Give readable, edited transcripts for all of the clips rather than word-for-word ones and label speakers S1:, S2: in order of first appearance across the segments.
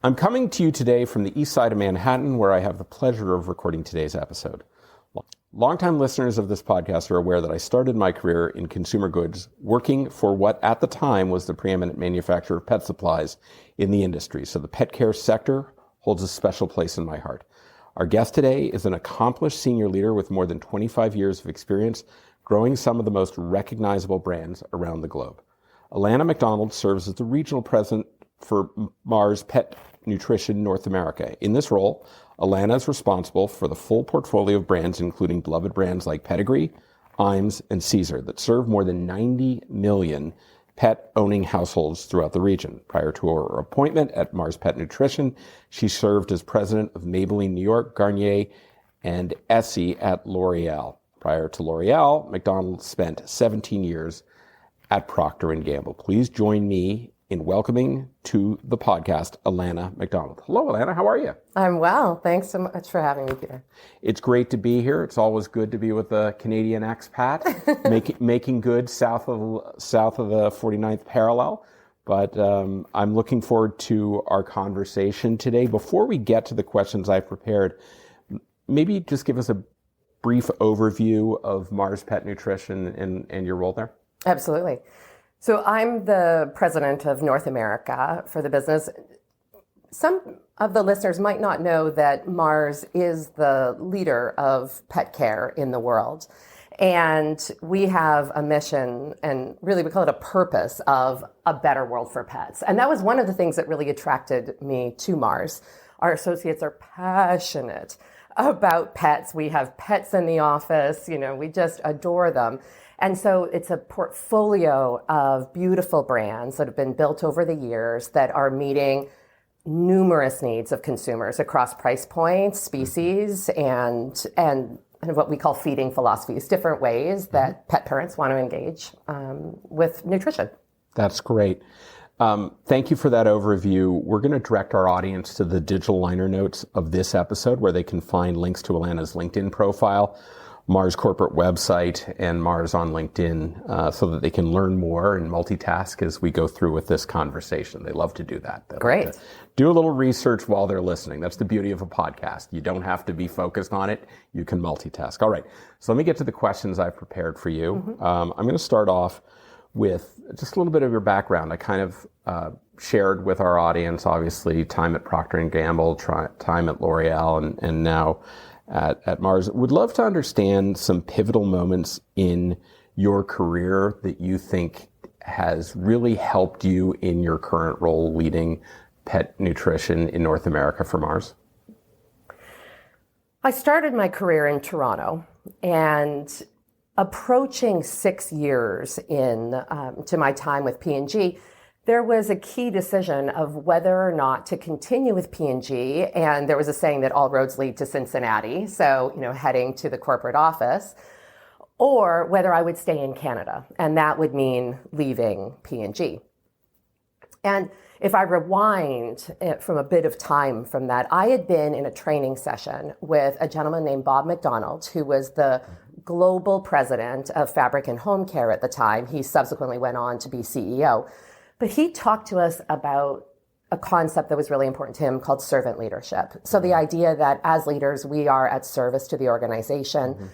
S1: I'm coming to you today from the east side of Manhattan, where I have the pleasure of recording today's episode. Longtime listeners of this podcast are aware that I started my career in consumer goods, working for what at the time was the preeminent manufacturer of pet supplies in the industry. So the pet care sector holds a special place in my heart. Our guest today is an accomplished senior leader with more than 25 years of experience growing some of the most recognizable brands around the globe. Alanna McDonald serves as the regional president for Mars Pet Nutrition North America. In this role, Alanna is responsible for the full portfolio of brands, including beloved brands like Pedigree, Iams, and Caesar, that serve more than 90 million pet-owning households throughout the region. Prior to her appointment at Mars Pet Nutrition, she served as president of Maybelline New York, Garnier, and Essie at L'Oreal. Prior to L'Oreal, McDonald spent 17 years at Procter Gamble. Please join me in welcoming to the podcast, Alanna McDonald. Hello, Alanna. How are you?
S2: I'm well. Thanks so much for having me, Peter.
S1: It's great to be here. It's always good to be with a Canadian expat, making good south of the 49th parallel. But I'm looking forward to our conversation today. Before we get to the questions I've prepared, maybe just give us a brief overview of Mars Pet Nutrition and your role there.
S2: Absolutely. So I'm the president of North America for the business. Some of the listeners might not know that Mars is the leader of pet care in the world. And we have a mission, and really we call it a purpose, of a better world for pets. And that was one of the things that really attracted me to Mars. Our associates are passionate about pets. We have pets in the office, we just adore them. And so it's a portfolio of beautiful brands that have been built over the years that are meeting numerous needs of consumers across price points, species, and what we call feeding philosophies, different ways that pet parents want to engage with nutrition.
S1: That's great. Thank you for that overview. We're going to direct our audience to the digital liner notes of this episode, where they can find links to Alanna's LinkedIn profile, Mars corporate website, and Mars on LinkedIn, so that they can learn more and multitask as we go through with this conversation. They love to do that.
S2: Great.
S1: Do a little research while they're listening. That's the beauty of a podcast. You don't have to be focused on it. You can multitask. All right. So let me get to the questions I've prepared for you. Mm-hmm. I'm going to start off with just a little bit of your background. I kind of shared with our audience, obviously, time at Procter & Gamble, time at L'Oreal, and now at Mars. Would love to understand some pivotal moments in your career that you think has really helped you in your current role leading pet nutrition in North America for Mars.
S2: I started my career in Toronto, and approaching 6 years to my time with P&G, there was a key decision of whether or not to continue with P&G. And there was a saying that all roads lead to Cincinnati, so, heading to the corporate office, or whether I would stay in Canada. And that would mean leaving P&G. And if I rewind from a bit of time from that, I had been in a training session with a gentleman named Bob McDonald, who was the global president of Fabric and Home Care at the time. He subsequently went on to be CEO. But he talked to us about a concept that was really important to him called servant leadership. So the idea that as leaders, we are at service to the organization. Mm-hmm.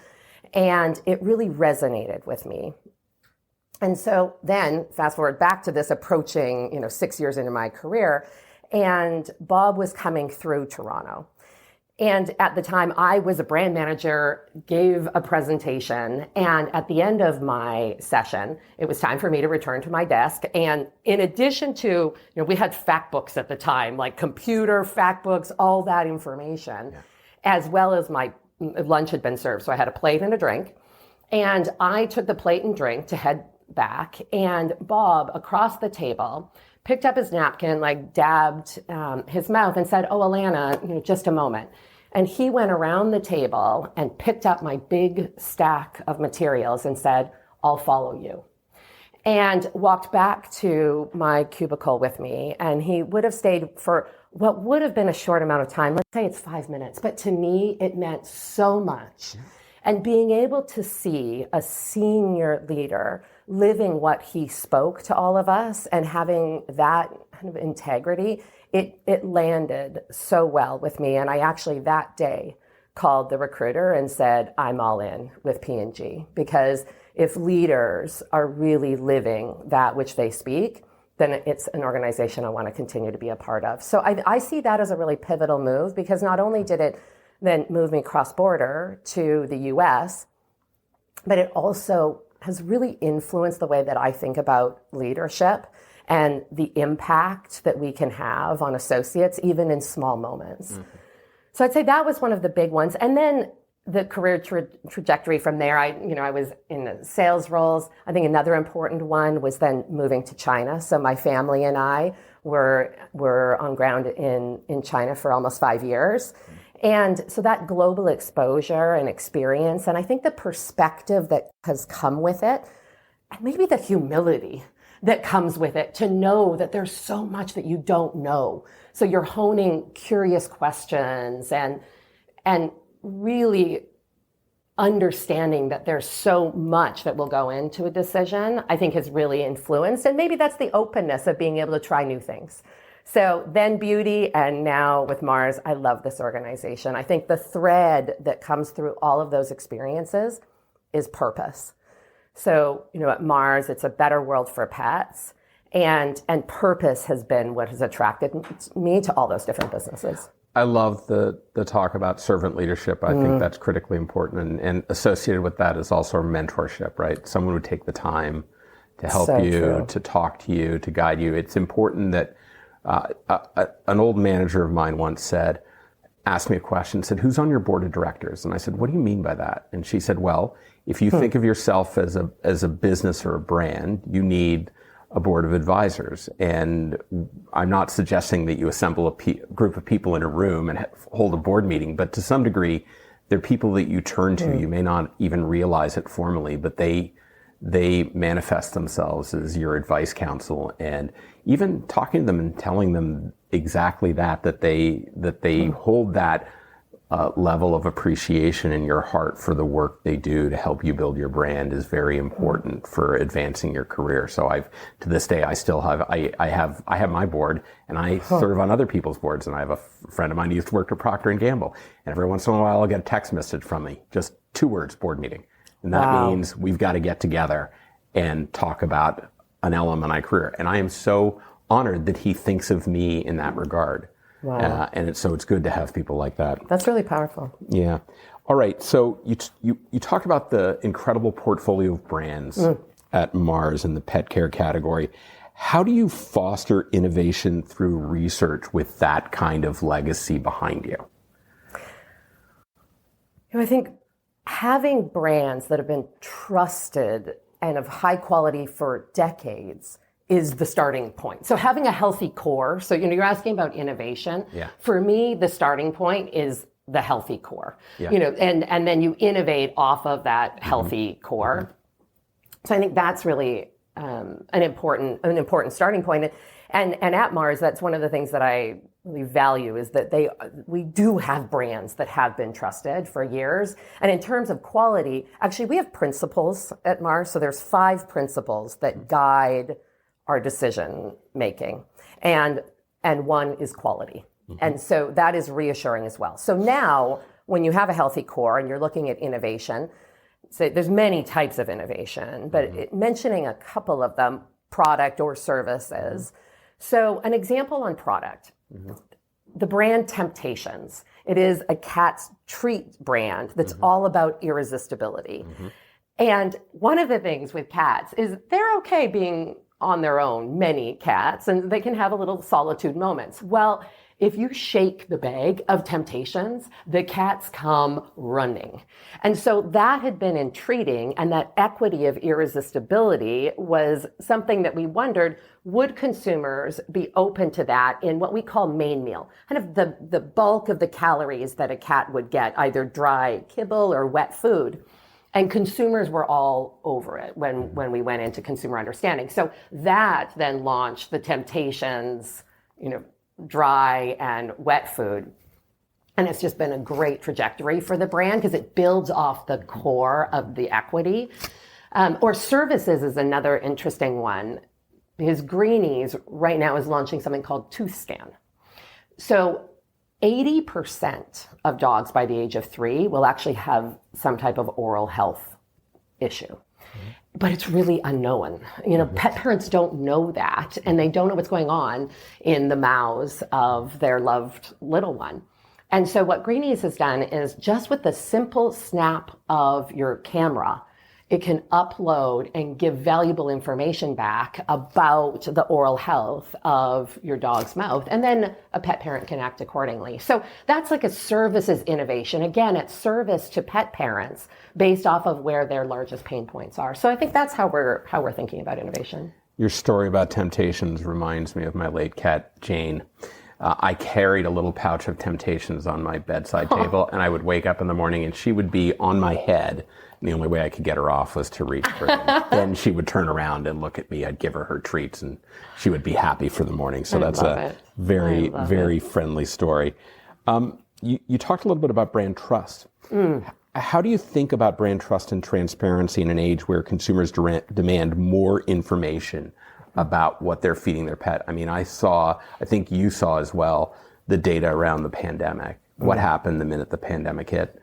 S2: And it really resonated with me. And so then fast forward back to this approaching, 6 years into my career, and Bob was coming through Toronto. And at the time, I was a brand manager, gave a presentation, and at the end of my session, it was time for me to return to my desk. And in addition to, we had fact books at the time, like computer fact books, all that information, as well as my lunch had been served. So I had a plate and a drink. And I took the plate and drink to head back, and Bob, across the table, picked up his napkin, dabbed his mouth and said, "Oh, Alanna, just a moment." And he went around the table and picked up my big stack of materials and said, "I'll follow you." And walked back to my cubicle with me. And he would have stayed for what would have been a short amount of time. Let's say it's 5 minutes. But to me, it meant so much. And being able to see a senior leader living what he spoke to all of us and having that kind of integrity, it landed so well with me. And I actually that day called the recruiter and said, I'm all in with P&G, because if leaders are really living that which they speak, then it's an organization I want to continue to be a part of. So I see that as a really pivotal move, because not only did it then move me cross-border to the US, but it also has really influenced the way that I think about leadership and the impact that we can have on associates, even in small moments. Mm-hmm. So I'd say that was one of the big ones. And then the career trajectory from there, I was in the sales roles. I think another important one was then moving to China. So my family and I were on ground in China for almost 5 years. And so that global exposure and experience, and I think the perspective that has come with it, and maybe the humility that comes with it, to know that there's so much that you don't know. So you're honing curious questions and really understanding that there's so much that will go into a decision, I think has really influenced. And maybe that's the openness of being able to try new things. So then beauty, and now with Mars, I love this organization. I think the thread that comes through all of those experiences is purpose. So, at Mars, it's a better world for pets, and purpose has been what has attracted me to all those different businesses.
S1: I love the talk about servant leadership. I think that's critically important, and associated with that is also mentorship, right? Someone would take the time to help you, to talk to you, to guide you. It's important that an old manager of mine once asked me a question, said, who's on your board of directors? And I said, what do you mean by that? And she said, well, if you think of yourself as a business or a brand, you need a board of advisors. And I'm not suggesting that you assemble a group of people in a room and hold a board meeting, but to some degree, they're people that you turn to. You may not even realize it formally, but they manifest themselves as your advice council, and even talking to them and telling them exactly that they hold that level of appreciation in your heart for the work they do to help you build your brand is very important for advancing your career. So to this day, I still have, I have my board, and I serve on other people's boards. And I have a friend of mine who used to work at Procter Gamble. And every once in a while I'll get a text message from me, just 2 words, board meeting. And that means we've got to get together and talk about an element of my career. And I am so honored that he thinks of me in that regard. Wow. And it's good to have people like that.
S2: That's really powerful.
S1: Yeah. All right. So you talked about the incredible portfolio of brands at Mars in the pet care category. How do you foster innovation through research with that kind of legacy behind you?
S2: I think having brands that have been trusted and of high quality for decades is the starting point. So having a healthy core, so you're asking about innovation.
S1: Yeah.
S2: For me, the starting point is the healthy core.
S1: Yeah.
S2: And then you innovate off of that healthy core. So I think that's really an important starting point. And at Mars, that's one of the things that I really value, is that we do have brands that have been trusted for years. And in terms of quality, actually, we have principles at Mars. So there's 5 principles that guide our decision making, and one is quality. And so that is reassuring as well. So now, when you have a healthy core and you're looking at innovation, so there's many types of innovation, but mentioning a couple of them, product or services. So an example on product, the brand Temptations. It is a cat's treat brand that's all about irresistibility. And one of the things with cats is they're okay being on their own, many cats, and they can have a little solitude moments. Well, if you shake the bag of Temptations, the cats come running. And so that had been intriguing, and that equity of irresistibility was something that we wondered, would consumers be open to that in what we call main meal, kind of the bulk of the calories that a cat would get, either dry kibble or wet food. And consumers were all over it when we went into consumer understanding. So that then launched the Temptations, dry and wet food. And it's just been a great trajectory for the brand because it builds off the core of the equity. Or services is another interesting one, because Greenies right now is launching something called Tooth Scan. So 80% of dogs by the age of 3 will actually have some type of oral health issue. But it's really unknown. Pet parents don't know that, and they don't know what's going on in the mouths of their loved little one. And so what Greenies has done is, just with the simple snap of your camera, it can upload and give valuable information back about the oral health of your dog's mouth. And then a pet parent can act accordingly. So that's like a services innovation. Again, it's service to pet parents based off of where their largest pain points are. So I think that's how we're thinking about innovation.
S1: Your story about Temptations reminds me of my late cat, Jane. I carried a little pouch of Temptations on my bedside table, and I would wake up in the morning and she would be on my head. And the only way I could get her off was to reach for them. Then she would turn around and look at me. I'd give her treats and she would be happy for the morning. So that's a very, very friendly story. You talked a little bit about brand trust. How do you think about brand trust and transparency in an age where consumers demand more information about what they're feeding their pet? I mean, I think you saw as well, the data around the pandemic. What happened the minute the pandemic hit?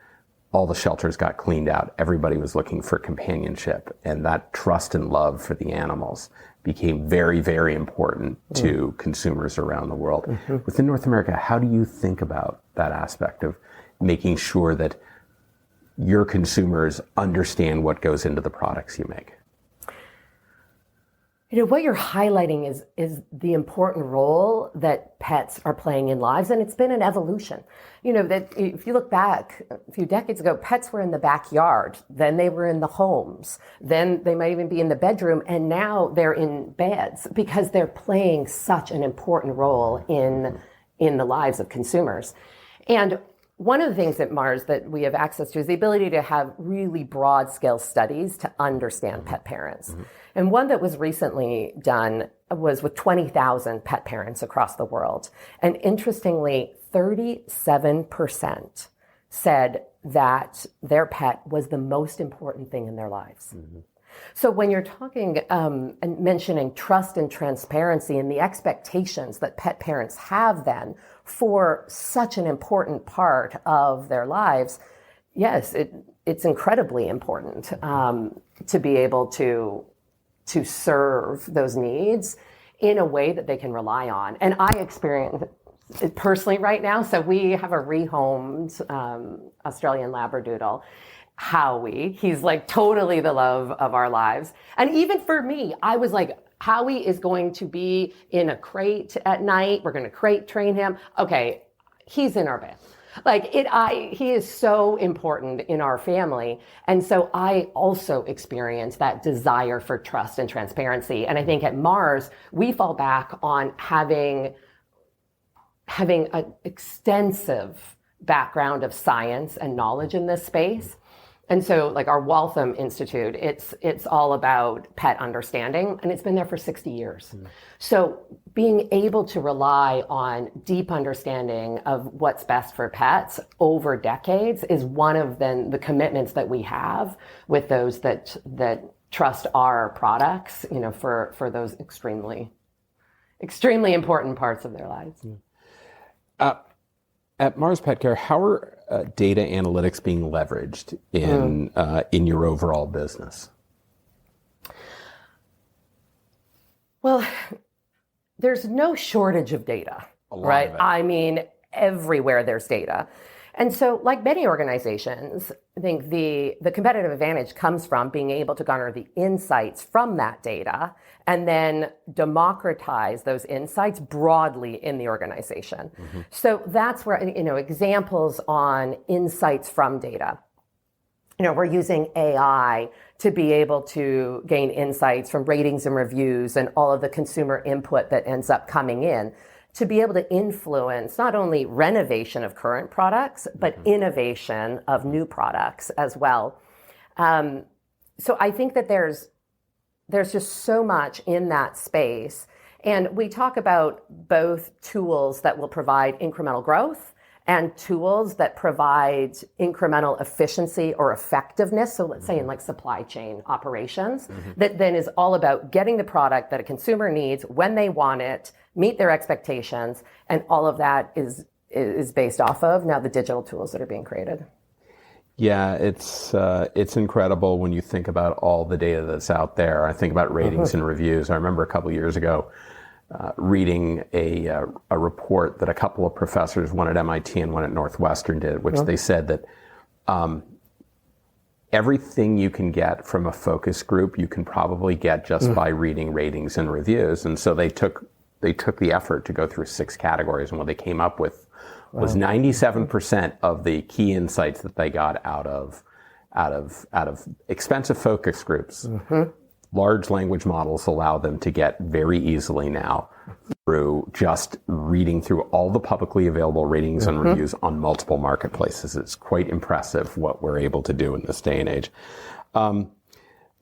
S1: All the shelters got cleaned out. Everybody was looking for companionship. And that trust and love for the animals became very, very important to consumers around the world. Within North America, how do you think about that aspect of making sure that your consumers understand what goes into the products you make?
S2: What you're highlighting is the important role that pets are playing in lives, and it's been an evolution. That if you look back a few decades ago, pets were in the backyard, then they were in the homes, then they might even be in the bedroom, and now they're in beds because they're playing such an important role in the lives of consumers. And one of the things at Mars that we have access to is the ability to have really broad scale studies to understand pet parents. And one that was recently done was with 20,000 pet parents across the world. And interestingly, 37% said that their pet was the most important thing in their lives. So when you're talking and mentioning trust and transparency and the expectations that pet parents have then for such an important part of their lives, yes, it's incredibly important to be able to serve those needs in a way that they can rely on. And I experience it personally right now. So we have a rehomed Australian Labradoodle, Howie. He's like totally the love of our lives. And even for me, I was like, Howie is going to be in a crate at night. We're going to crate train him. Okay, he's in our bed. He is so important in our family. And so I also experience that desire for trust and transparency. And I think at Mars, we fall back on having an extensive background of science and knowledge in this space. And so like our Waltham Institute, it's all about pet understanding, and it's been there for 60 years. So being able to rely on deep understanding of what's best for pets over decades is one of the commitments that we have with those that trust our products, for those extremely, extremely important parts of their lives.
S1: At Mars Petcare, how are data analytics being leveraged in your overall business? Well,
S2: there's no shortage of data, right? I mean, everywhere there's data. And so like many organizations, I think the competitive advantage comes from being able to garner the insights from that data and then democratize those insights broadly in the organization. So that's where, examples on insights from data. We're using AI to be able to gain insights from ratings and reviews and all of the consumer input that ends up coming in, to be able to influence not only renovation of current products, but innovation of new products as well. So I think that there's just so much in that space. And we talk about both tools that will provide incremental growth and tools that provide incremental efficiency or effectiveness. So let's say in like supply chain operations, that then is all about getting the product that a consumer needs when they want it, meet their expectations, and all of that is based off of now the digital tools that are being created.
S1: Yeah, it's incredible when you think about all the data that's out there. I think about ratings and reviews. I remember a couple of years ago reading a report that a couple of professors, one at MIT and one at Northwestern, did, which they said that everything you can get from a focus group, you can probably get just by reading ratings and reviews. And so they took the effort to go through 6 categories, and what they came up with was 97% of the key insights that they got out of expensive focus groups. Large language models allow them to get very easily now through just reading through all the publicly available ratings and reviews on multiple marketplaces. It's quite impressive what we're able to do in this day and age.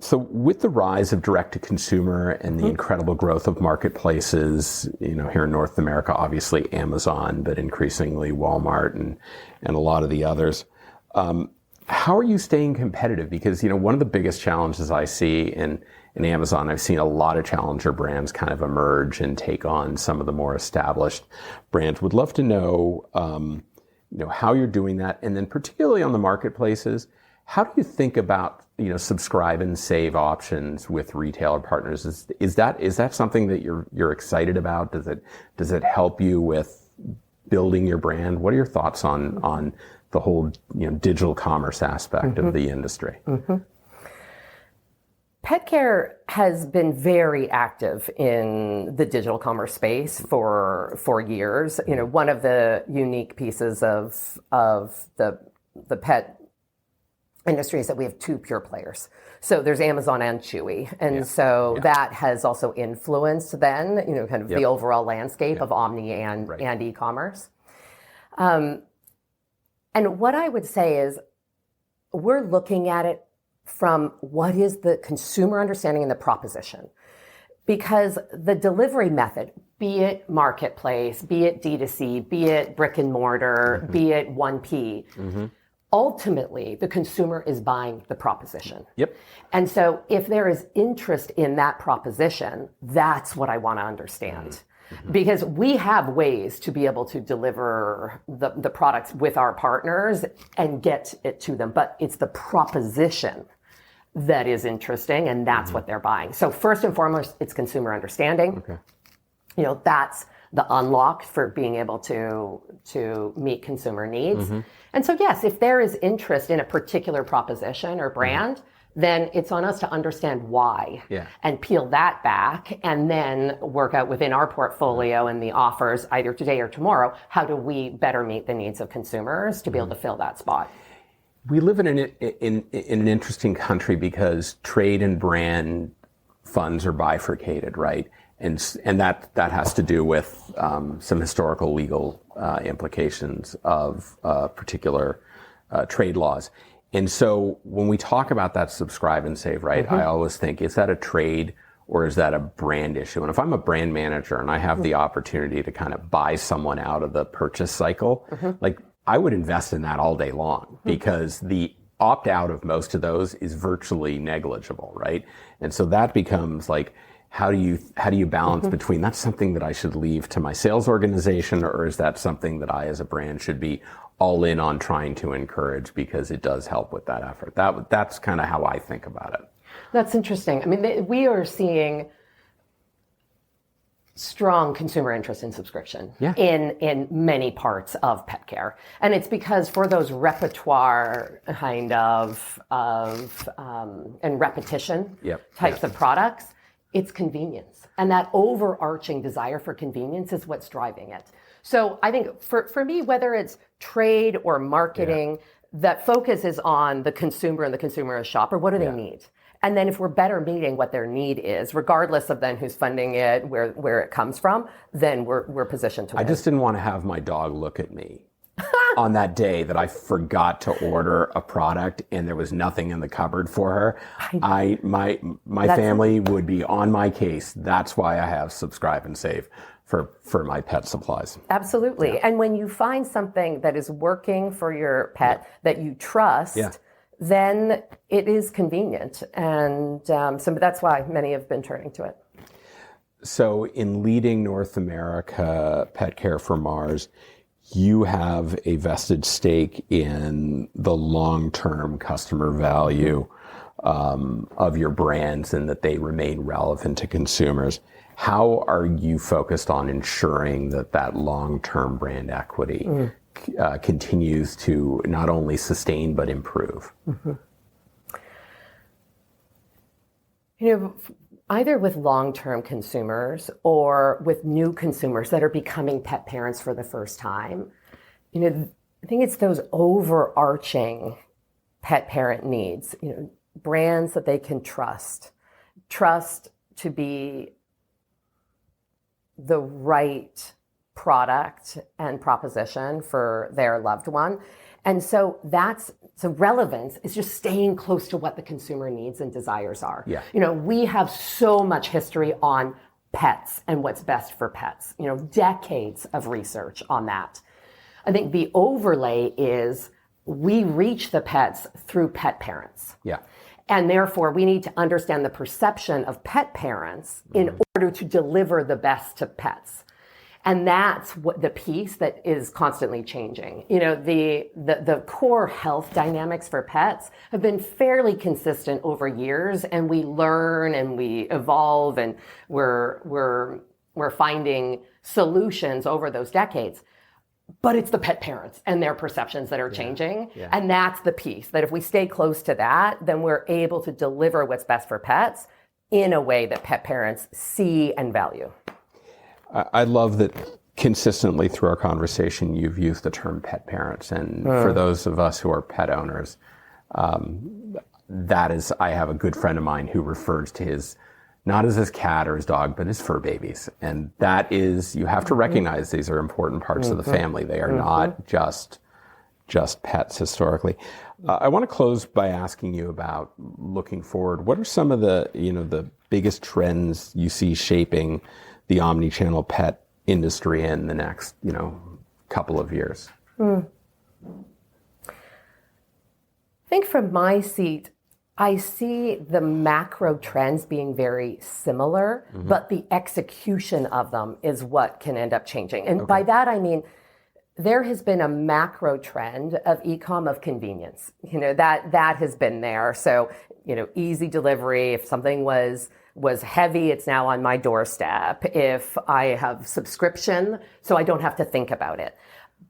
S1: So with the rise of direct-to-consumer and the incredible growth of marketplaces, here in North America, obviously Amazon, but increasingly Walmart and a lot of the others, how are you staying competitive? Because, one of the biggest challenges I see in Amazon, I've seen a lot of challenger brands kind of emerge and take on some of the more established brands. Would love to know, how you're doing that. And then particularly on the marketplaces, how do you think about, subscribe and save options with retailer partners? Is that something that you're excited about? Does it help you with building your brand? What are your thoughts on the whole, digital commerce aspect of the industry?
S2: Petcare has been very active in the digital commerce space for years. One of the unique pieces of the pet industry is that we have 2 pure players. So there's Amazon and Chewy. And that has also influenced then, kind of the overall landscape of omni and e-commerce. And what I would say is we're looking at it from what is the consumer understanding and the proposition. Because the delivery method, be it marketplace, be it D2C, be it brick and mortar, be it 1P, ultimately, the consumer is buying the proposition. And so if there is interest in that proposition, that's what I want to understand. Because we have ways to be able to deliver the products with our partners and get it to them. But it's the proposition that is interesting, and that's what they're buying. So first and foremost, it's consumer understanding. That's the unlock for being able to meet consumer needs. And so yes, if there is interest in a particular proposition or brand, then it's on us to understand why and peel that back and then work out within our portfolio and the offers either today or tomorrow, how do we better meet the needs of consumers to be able to fill that spot?
S1: We live in an interesting country because trade and brand funds are bifurcated, right? And that has to do with some historical legal implications of particular trade laws. And so when we talk about that subscribe and save, right, I always think, is that a trade or is that a brand issue? And if I'm a brand manager and I have the opportunity to kind of buy someone out of the purchase cycle, like I would invest in that all day long because the opt out of most of those is virtually negligible, right? And so that becomes like, how do you balance between that's something that I should leave to my sales organization, or is that something that I as a brand should be all in on trying to encourage because it does help with that effort? That's kind of how I think about it.
S2: That's interesting. I mean, we are seeing strong consumer interest in subscription in many parts of pet care. And it's because for those repertoire kind of and repetition types of products, it's convenience. And that overarching desire for convenience is what's driving it. So I think for me, whether it's trade or marketing, that focus is on the consumer and the consumer as shopper. What do they need? And then if we're better meeting what their need is, regardless of then who's funding it, where it comes from, then we're positioned to win.
S1: I just didn't want to have my dog look at me on that day that I forgot to order a product and there was nothing in the cupboard for her. My family would be on my case. That's why I have subscribe and save for my pet supplies.
S2: Absolutely. Yeah. And when you find something that is working for your pet that you trust, then it is convenient. And so that's why many have been turning to it.
S1: So in leading North America pet care for Mars, you have a vested stake in the long-term customer value of your brands and that they remain relevant to consumers. How are you focused on ensuring that that long-term brand equity continues to not only sustain but improve?
S2: Mm-hmm. Either with long-term consumers or with new consumers that are becoming pet parents for the first time, I think it's those overarching pet parent needs, brands that they can trust to be the right product and proposition for their loved one. And so relevance is just staying close to what the consumer needs and desires are.
S1: Yeah.
S2: We have so much history on pets and what's best for pets, decades of research on that. I think the overlay is we reach the pets through pet parents.
S1: Yeah.
S2: And therefore, we need to understand the perception of pet parents in order to deliver the best to pets. And that's what the piece that is constantly changing. The core health dynamics for pets have been fairly consistent over years, and we learn and we evolve, and we're finding solutions over those decades. But it's the pet parents and their perceptions that are changing. Yeah. And that's the piece that if we stay close to that, then we're able to deliver what's best for pets in a way that pet parents see and value.
S1: I love that consistently through our conversation, you've used the term pet parents. And for those of us who are pet owners, I have a good friend of mine who refers to not as his cat or his dog, but his fur babies. And that is, you have to recognize these are important parts of the family. They are not just pets historically. I want to close by asking you about looking forward. What are some of the biggest trends you see shaping the omnichannel pet industry in the next, couple of years?
S2: I think from my seat, I see the macro trends being very similar, but the execution of them is what can end up changing. And by that, I mean, there has been a macro trend of e-com of convenience. That has been there. So, easy delivery. If something was heavy, it's now on my doorstep. If I have subscription, so I don't have to think about it.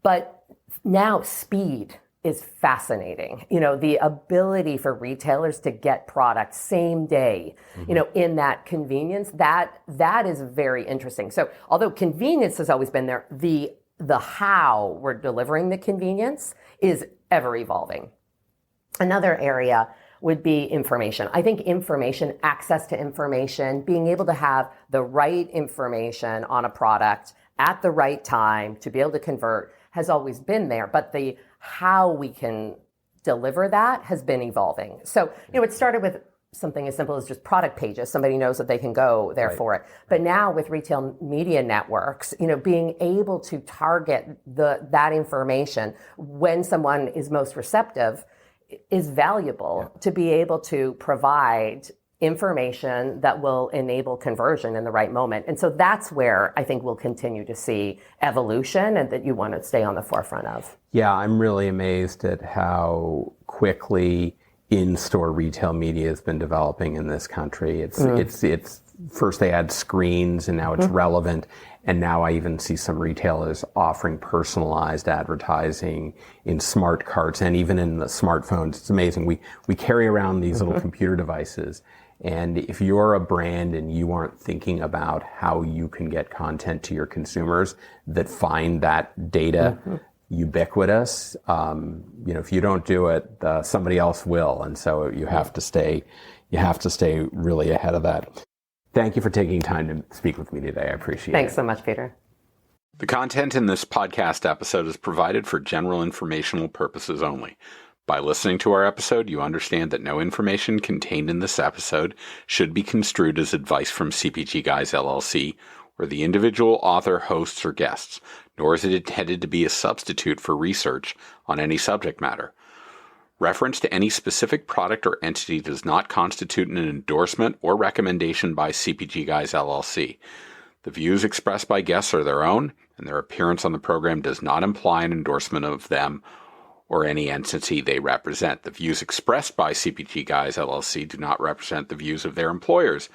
S2: But now speed is fascinating. The ability for retailers to get product same day, in that convenience, that is very interesting. So although convenience has always been there, the how we're delivering the convenience is ever evolving. Another area would be information. I think information, access to information, being able to have the right information on a product at the right time to be able to convert has always been there, but the how we can deliver that has been evolving. So, it started with something as simple as just product pages. Somebody knows that they can go there for it. But now with retail media networks, being able to target that information when someone is most receptive is valuable to be able to provide information that will enable conversion in the right moment. And so that's where I think we'll continue to see evolution and that you want to stay on the forefront of.
S1: Yeah, I'm really amazed at how quickly in-store retail media has been developing in this country. It's first they had screens and now it's relevant. And now I even see some retailers offering personalized advertising in smart carts and even in the smartphones. It's amazing. We carry around these little computer devices. And if you're a brand and you aren't thinking about how you can get content to your consumers that find that data ubiquitous, if you don't do it, somebody else will. And so you have to stay really ahead of that. Thank you for taking time to speak with me today. I appreciate it.
S2: Thanks so much, Peter.
S1: The content in this podcast episode is provided for general informational purposes only. By listening to our episode, you understand that no information contained in this episode should be construed as advice from CPGGUYS LLC or the individual author, hosts, or guests, nor is it intended to be a substitute for research on any subject matter. Reference to any specific product or entity does not constitute an endorsement or recommendation by CPGGUYS LLC. The views expressed by guests are their own, and their appearance on the program does not imply an endorsement of them or any entity they represent. The views expressed by CPGGUYS LLC do not represent the views of their employers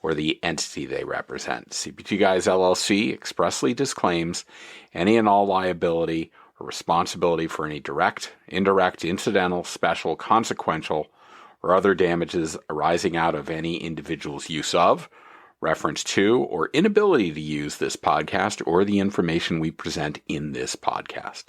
S1: or the entity they represent. CPGGUYS LLC expressly disclaims any and all liability or responsibility for any direct, indirect, incidental, special, consequential, or other damages arising out of any individual's use of, reference to, or inability to use this podcast or the information we present in this podcast.